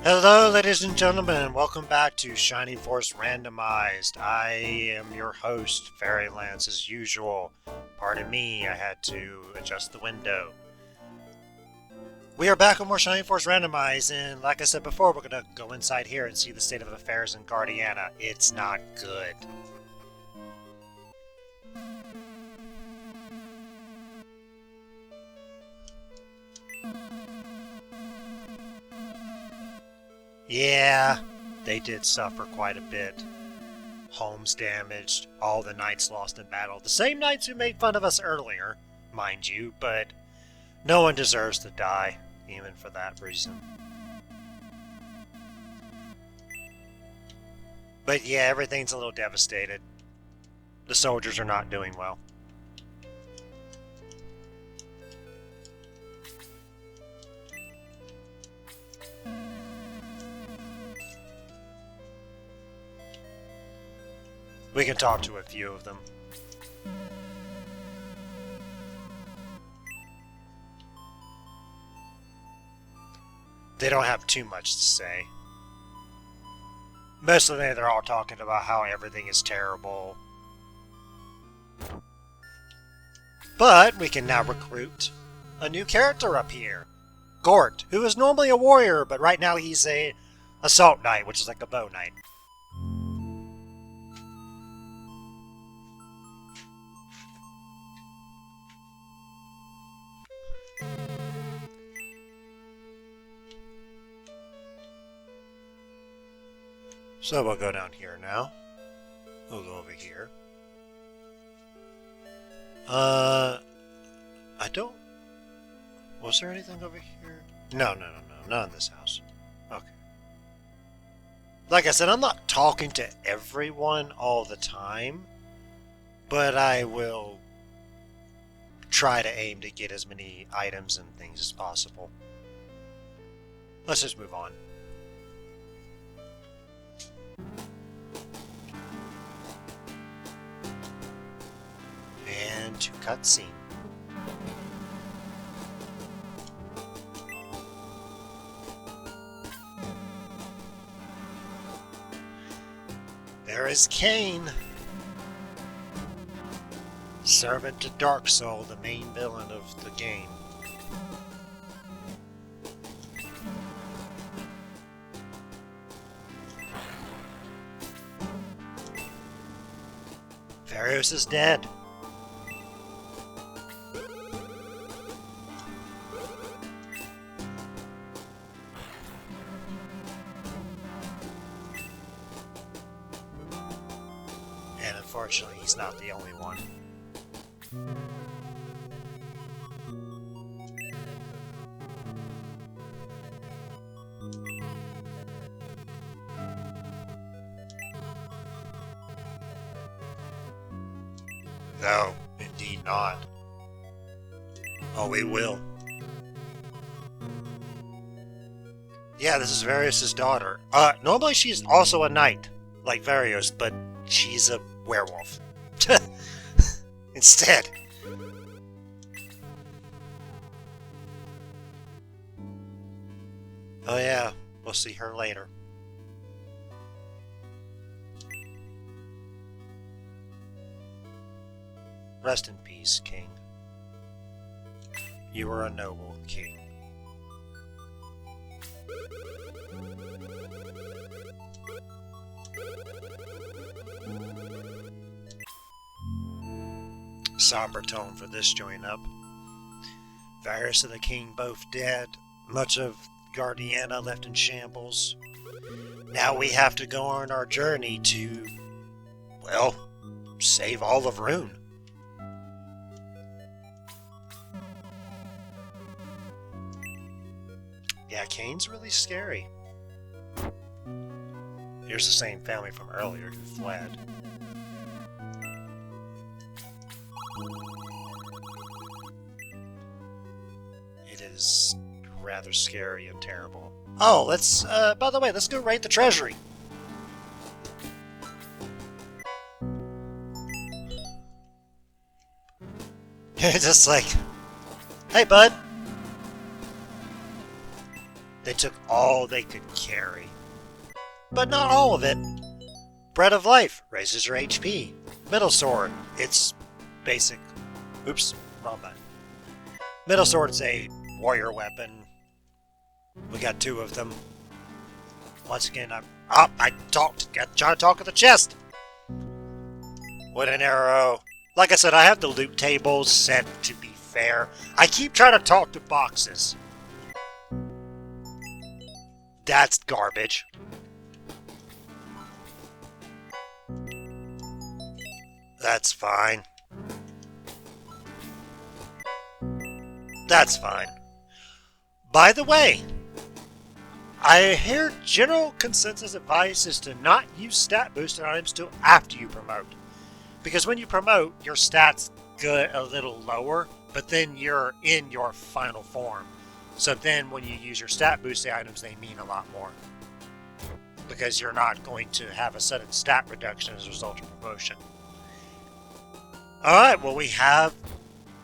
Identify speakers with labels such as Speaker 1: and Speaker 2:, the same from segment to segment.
Speaker 1: Hello, ladies and gentlemen. Welcome back to Shiny Force Randomized. I am your host, Fairylance, as usual. Pardon me, I had to adjust the window. We are back with more Shiny Force Randomized, and like I said before, we're going to go inside here and see the state of affairs in Guardiana. It's not good. Yeah, they did suffer quite a bit. Homes damaged, all the knights lost in battle. The same knights who made fun of us earlier, mind you, but no one deserves to die, even for that reason. But yeah, everything's a little devastated. The soldiers are not doing well. We can talk to a few of them. They don't have too much to say. Mostly they're all talking about how everything is terrible. But we can now recruit a new character up here. Gort, who is normally a warrior, but right now he's a assault knight, which is like a bow knight. So we'll go down here now. We'll go over here. I don't... Was there anything over here? No, not in this house. Okay. Like I said, I'm not talking to everyone all the time, but I will try to aim to get as many items and things as possible. Let's just move on. And to cutscene. There is Kane, servant to Dark Soul, the main villain of the game. Varios is dead. And unfortunately, he's not the only one. No, indeed not. Oh, we will. Yeah, this is Various' daughter. Normally she's also a knight, like Varios, but she's a werewolf. Instead. Oh yeah, we'll see her later. Rest in peace, King. You were a noble king. Somber tone for this join up. Varys and the king both dead. Much of Guardiana left in shambles. Now we have to go on our journey to, well, save all of Rune. Yeah, Kane's really scary. Here's the same family from earlier who fled. It is rather scary and terrible. Oh, let's, by the way, let's go raid the treasury. Just like, hey, bud. They took all they could carry. But not all of it. Bread of Life raises your HP. Middle Sword, it's basic. Oops, wrong button. Middle Sword is a warrior weapon. We got 2 of them. Once again, I tried to talk at the chest. Wooden arrow. Like I said, I have the loot tables set to be fair. I keep trying to talk to boxes. That's garbage. That's fine. That's fine. By the way, I hear general consensus advice is to not use stat boosting items till after you promote. Because when you promote, your stats get a little lower, but then you're in your final form. So then when you use your stat boosting items, they mean a lot more. Because you're not going to have a sudden stat reduction as a result of promotion. Alright, well we have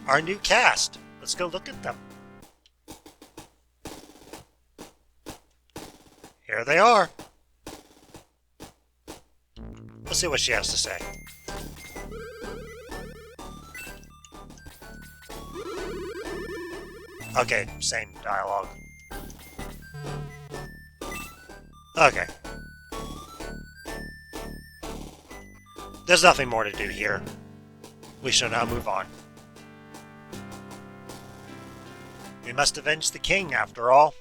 Speaker 1: our new cast. Let's go look at them. Here they are. Let's see what she has to say. Okay, same dialogue. Okay. There's nothing more to do here. We shall now move on. We must avenge the king, after all.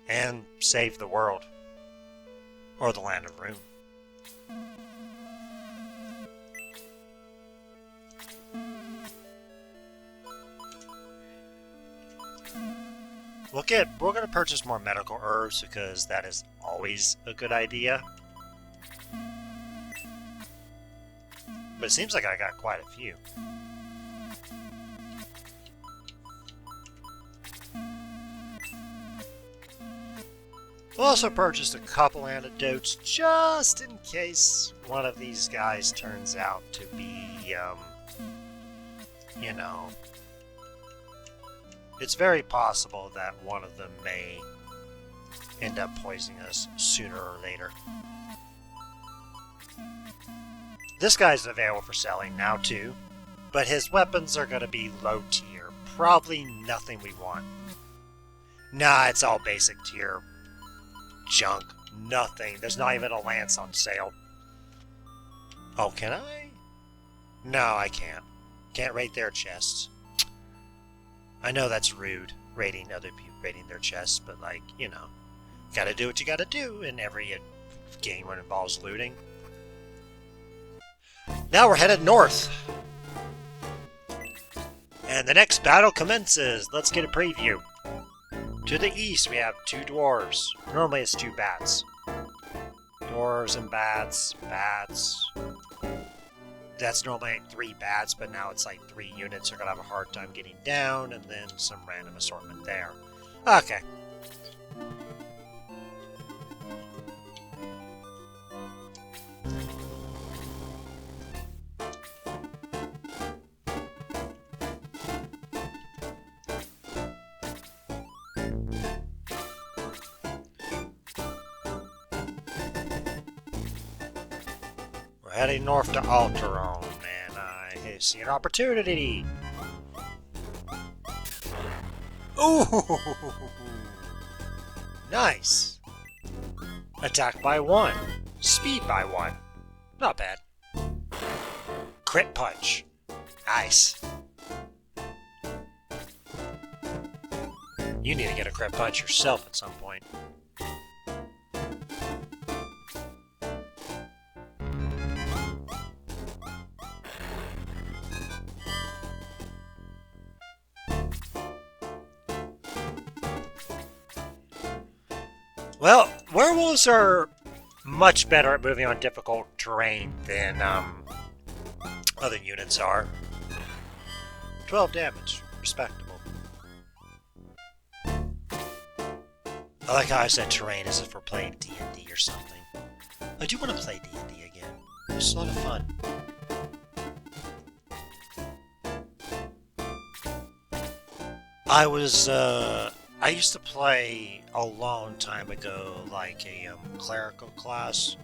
Speaker 1: And save the world. Or the land of Rune. We're going to purchase more medical herbs because that is always a good idea. But it seems like I got quite a few. We'll also purchase a couple antidotes just in case one of these guys turns out to be, you know... It's very possible that one of them may end up poisoning us sooner or later. This guy's available for selling now too, but his weapons are going to be low tier. Probably nothing we want. Nah, it's all basic tier junk. Nothing. There's not even a lance on sale. Oh, can I? No, I can't. Can't rate their chests. I know that's rude, rating other people, rating their chests, but like, you know, gotta do what you gotta do in every game when it involves looting. Now we're headed north. And the next battle commences. Let's get a preview. To the east, we have 2 dwarves. Normally it's 2 bats. Dwarves and bats, bats. That's normally like 3 bats, but now it's like 3 units are going to have a hard time getting down, and then some random assortment there. Okay. We're heading north to Alterone, and I see an opportunity. Ooh! Nice! Attack by 1. Speed by 1. Not bad. Crit punch. Nice. You need to get a crit punch yourself at some point. Well, werewolves are much better at moving on difficult terrain than other units are. 12 damage. Respectable. I like how I said terrain as if we're playing D&D or something. I do want to play D&D again. It's a lot of fun. I was I used to play a long time ago, like a clerical class,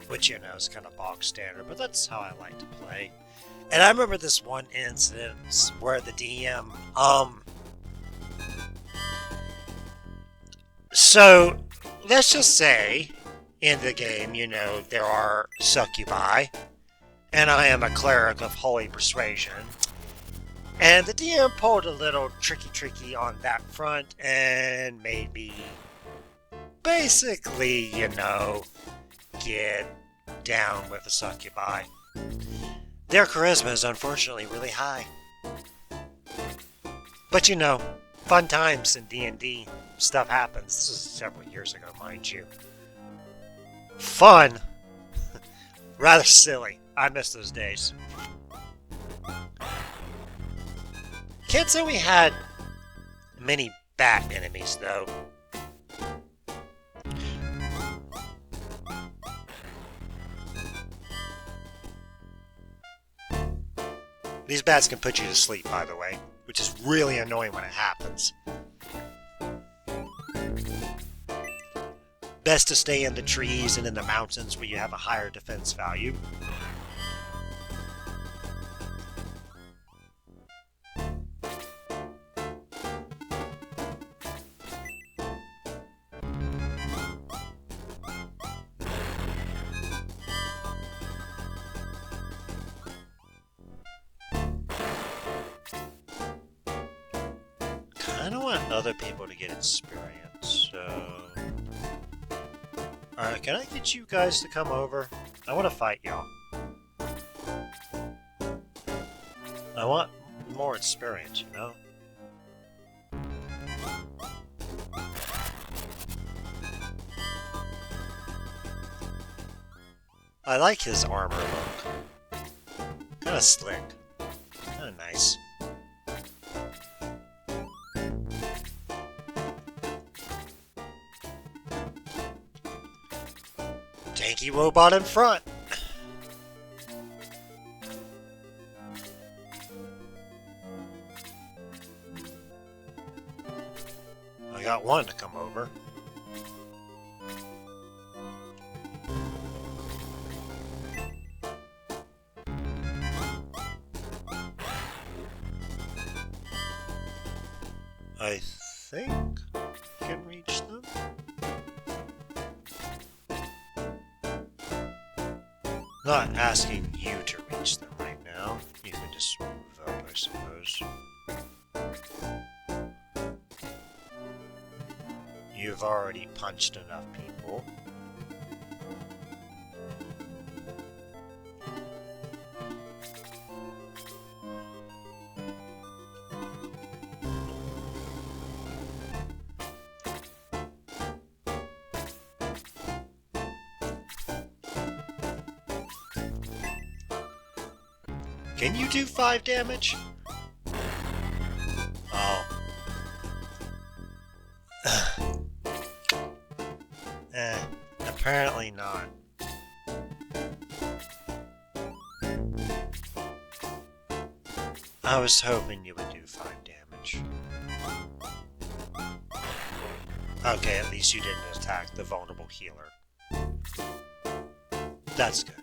Speaker 1: which is kind of bog standard, but that's how I like to play. And I remember this one incident where the DM, so let's just say in the game, there are succubi, and I am a cleric of holy persuasion. And the DM pulled a little tricky on that front and made me basically, get down with the succubi. Their charisma is unfortunately really high. But fun times in D&D. Stuff happens. This was several years ago, mind you. Fun. Rather silly. I miss those days. Can't say we had many bat enemies, though. These bats can put you to sleep, by the way, which is really annoying when it happens. Best to stay in the trees and in the mountains where you have a higher defense value. I don't want other people to get experience, so... Alright, can I get you guys to come over? I want to fight y'all. I want more experience, I like his armor look. Kinda slick. Kinda nice. Tanky robot in front. I got one to come over. I think I can reach them. Not asking you to reach them right now. You can just move up, I suppose. You've already punched enough people. Can you do 5 damage? Oh. Apparently not. I was hoping you would do 5 damage. Okay, at least you didn't attack the vulnerable healer. That's good.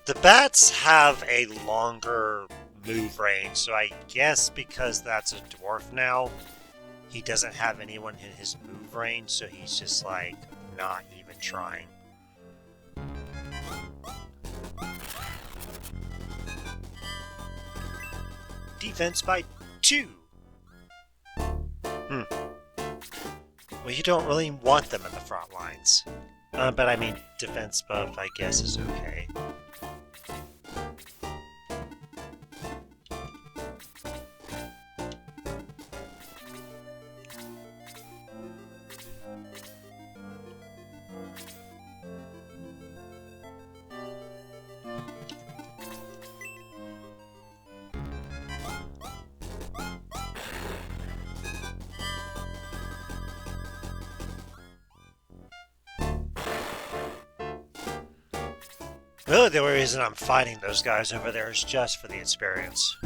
Speaker 1: The bats have a longer move range, so I guess because that's a dwarf now, he doesn't have anyone in his move range, so he's just like not even trying. Defense by 2. Well, you don't really want them in the front lines. But I mean, defense buff, I guess, is okay. Really, the only reason I'm fighting those guys over there is just for the experience.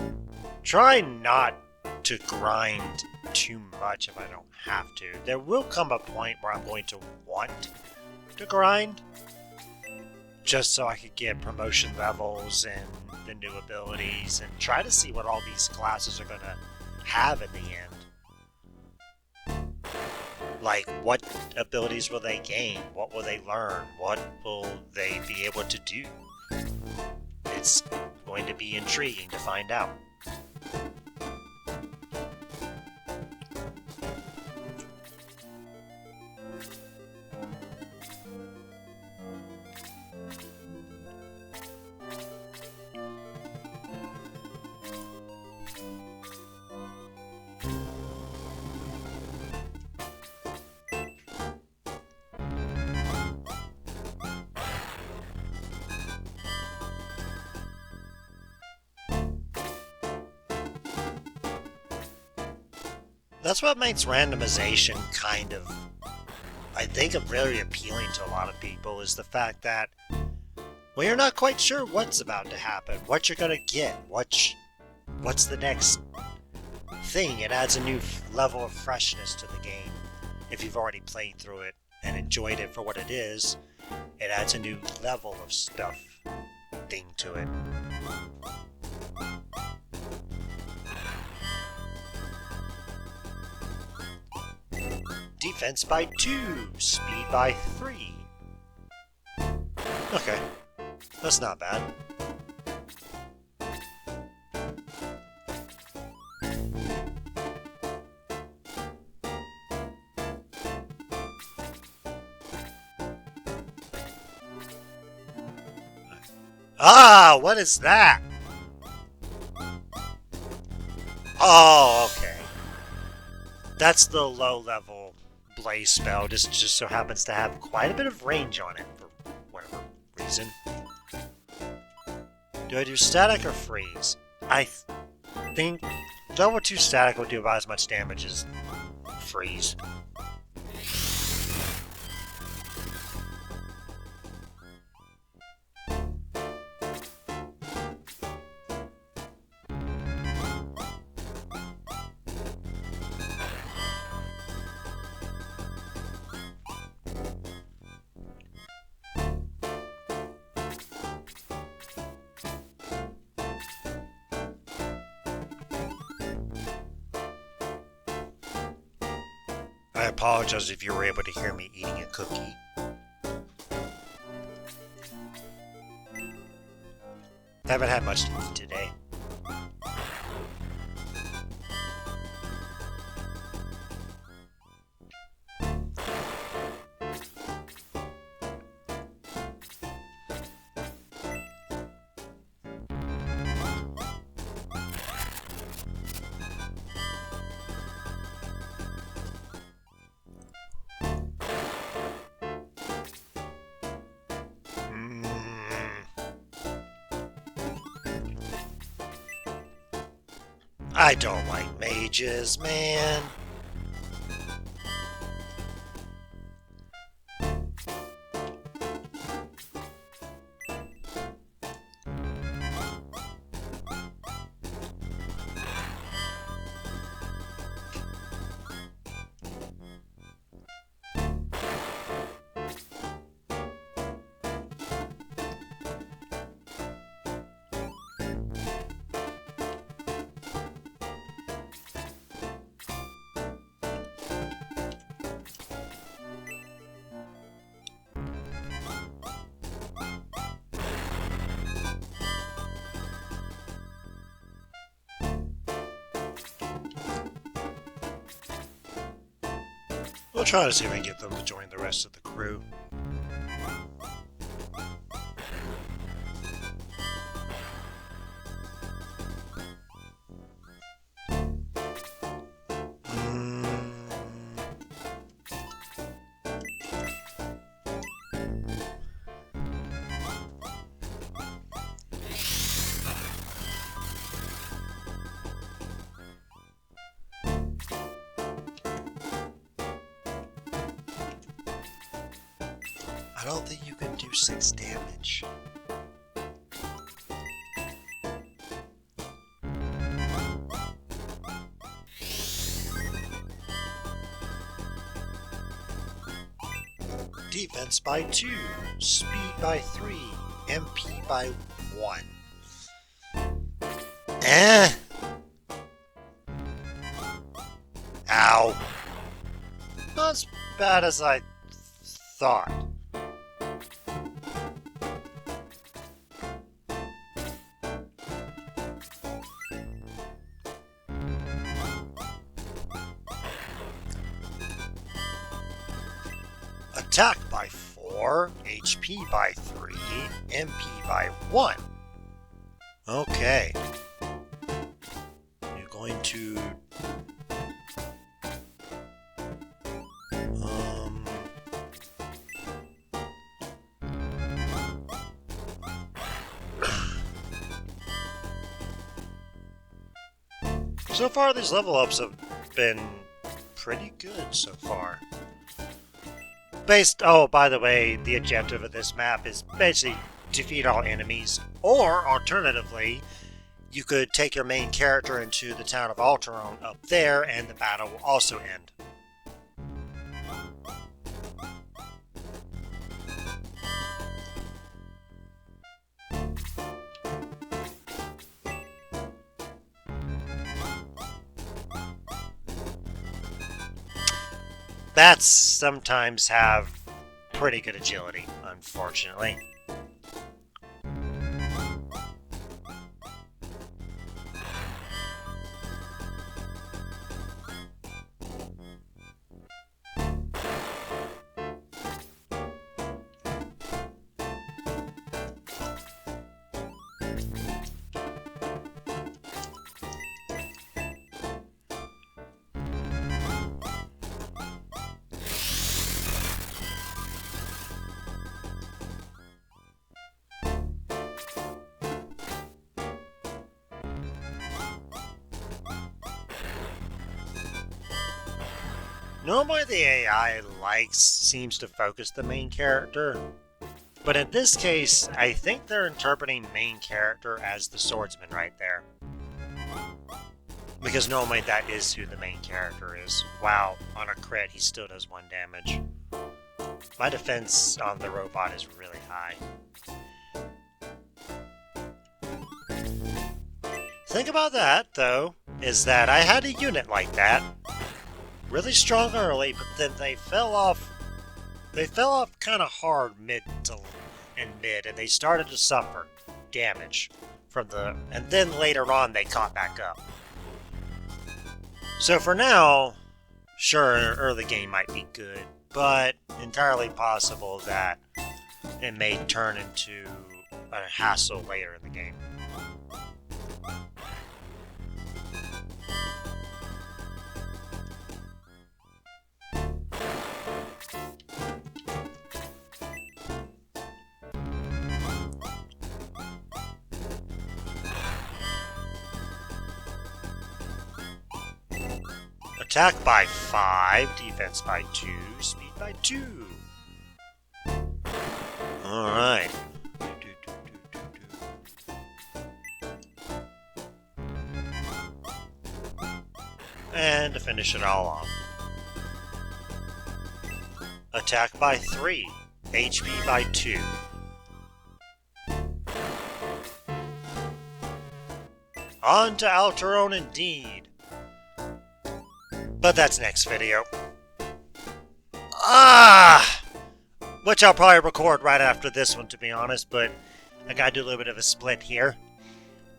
Speaker 1: Try not to grind too much if I don't have to. There will come a point where I'm going to want to grind, just so I could get promotion levels and the new abilities and try to see what all these classes are going to have in the end. Like, what abilities will they gain? What will they learn? What will they be able to do? It's going to be intriguing to find out. That's what makes randomization kind of, I think, really appealing to a lot of people, is the fact that, well, you're not quite sure what's about to happen, what you're going to get, what's the next thing. It adds a new level of freshness to the game. If you've already played through it and enjoyed it for what it is, it adds a new level of stuff thing to it. Defense by 2, speed by 3. Okay, that's not bad. Ah, what is that? Oh, okay. That's the low level blaze spell. Just so happens to have quite a bit of range on it for whatever reason. Do I do static or freeze? I think level 2 static will do about as much damage as freeze. I apologize if you were able to hear me eating a cookie. Haven't had much to eat today. I don't like mages, man. We'll try to see if we can get them to join the rest of the crew. I don't think you can do 6 damage. defense by 2, speed by 3, MP by 1. Ow. Not as bad as I thought. Attack by 4, HP by 3, MP by 1. Okay. You're going to... So far, these level ups have been pretty good so far. Oh, by the way, the objective of this map is basically defeat all enemies, or alternatively, you could take your main character into the town of Alterone up there, and the battle will also end. Bats sometimes have pretty good agility, unfortunately. Normally the AI seems to focus the main character, but in this case, I think they're interpreting main character as the swordsman right there. Because normally that is who the main character is. Wow, on a crit he still does 1 damage. My defense on the robot is really high. Thing about that, though, is that I had a unit like that. Really strong early, but then they fell off. They fell off kind of hard mid, and they started to suffer damage from the. And then later on, they caught back up. So for now, sure, early game might be good, but entirely possible that it may turn into a hassle later in the game. Attack by 5, defense by 2, speed by 2. Alright. And to finish it all off. Attack by 3, HP by 2. On to Alterone indeed. But that's next video. Which I'll probably record right after this one, to be honest, but I gotta do a little bit of a split here.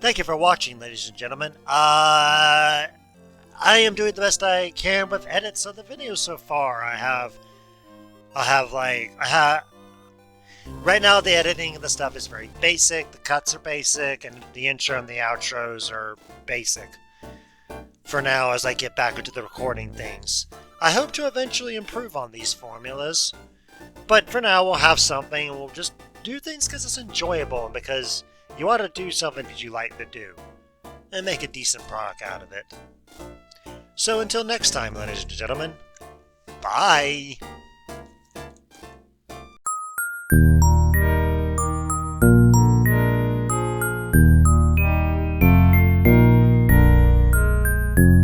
Speaker 1: Thank you for watching, ladies and gentlemen. I am doing the best I can with edits of the video so far. Right now the editing of the stuff is very basic, the cuts are basic, and the intro and the outros are basic. For now, as I get back into the recording things. I hope to eventually improve on these formulas, but for now we'll have something and we'll just do things because it's enjoyable and because you want to do something that you like to do and make a decent product out of it. So until next time, ladies and gentlemen, bye!